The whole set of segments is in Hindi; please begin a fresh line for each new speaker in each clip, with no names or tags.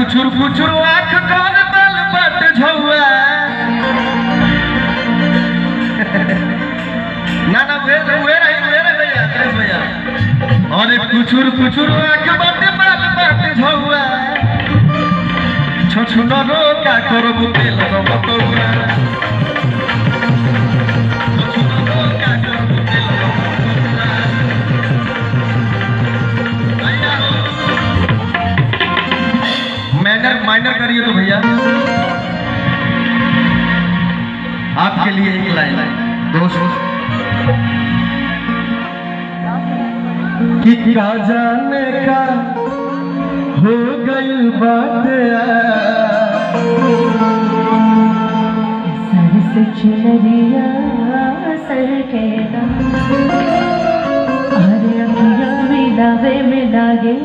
कुचुर कुचुर आँख कान बल बट झौआ ना ना वे रही भैया अरे कुचुर कुचुर आँख बट बल बट झौआ छोछुना रो का करब तेल रो बतौआ माइनर करिए तो भैया आपके लिए एक लाइन दोस्त कि का जाने का हो गई बात
सर से चुनरिया सर के अरे अभिया मिलावे मिलागे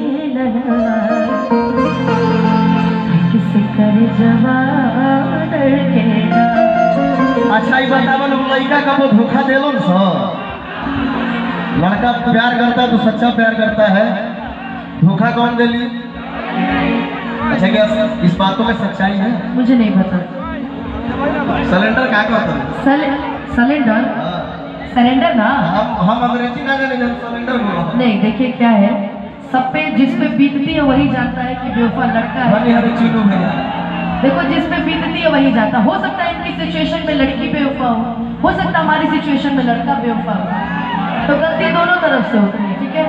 कर जवान
अच्छा ही बतावन लड़का का वो धोखा देलन स लड़का प्यार करता है तो सच्चा प्यार करता है धोखा कौन देली अच्छा क्या इस बातों में सच्चाई है
मुझे नहीं पता
सिलेंडर क्या कहता है
सिलेंडर सिलेंडर ना
हम अंग्रेजी ना जाने सिलेंडर बोलो
नहीं देखिए क्या है सब पे जिस पे बीतती है वही जानता है कि बेवफा लड़का है देखो जिस पे बीतती है वही जानता हो सकता है इनकी सिचुएशन में लड़की बेवफा हो सकता है हमारी सिचुएशन में लड़का बेवफा हो तो गलती दोनों तरफ से होती है ठीक है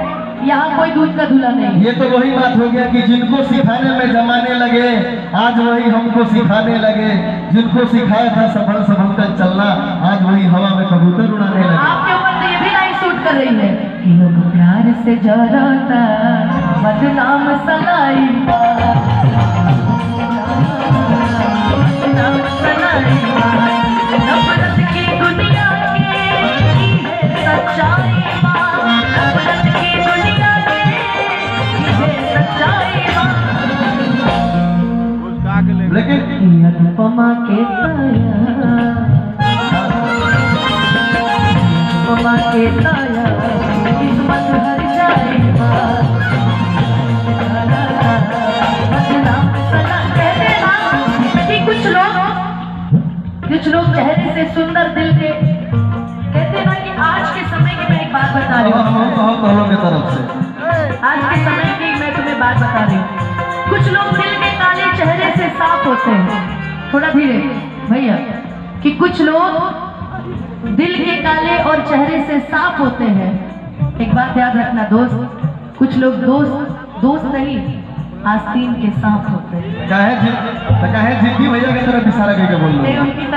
यहाँ कोई दूध का धुला नहीं
ये तो वही बात हो गया कि जिनको सिखाने में जमाने लगे आज वही हमको सिखाने लगे जिनको सिखाया था सफल कर चलना आज वही हवा में कबूतर उड़ाने लगे
आपके ऊपर तो ये भी लाइन सूट कर रही है लोग प्यार से जराता बदनाम सलाई नफरत की दुनिया की सच्चाई नफरत की दुनिया की सच्चाई लेकिन अनुपमा के अनुपमा के ताया किस्मत हर जाए कुछ लोग चेहरे से सुंदर दिल के कहते हैं ना कि आज के समय की मैं एक बात बता रही हूँ
की तरफ से
आज के समय की मैं तुम्हें बात बता रही हूँ कुछ लोग दिल के काले चेहरे से साफ होते हैं थोड़ा धीरे भैया कि कुछ लोग दिल के काले और चेहरे से साफ होते हैं एक बात याद रखना दोस्त कुछ लोग दोस्त नहीं आस्तीन के साफ होते हैं
जिद्दी भैया की तरफ इशारा करके बोल रहे हैं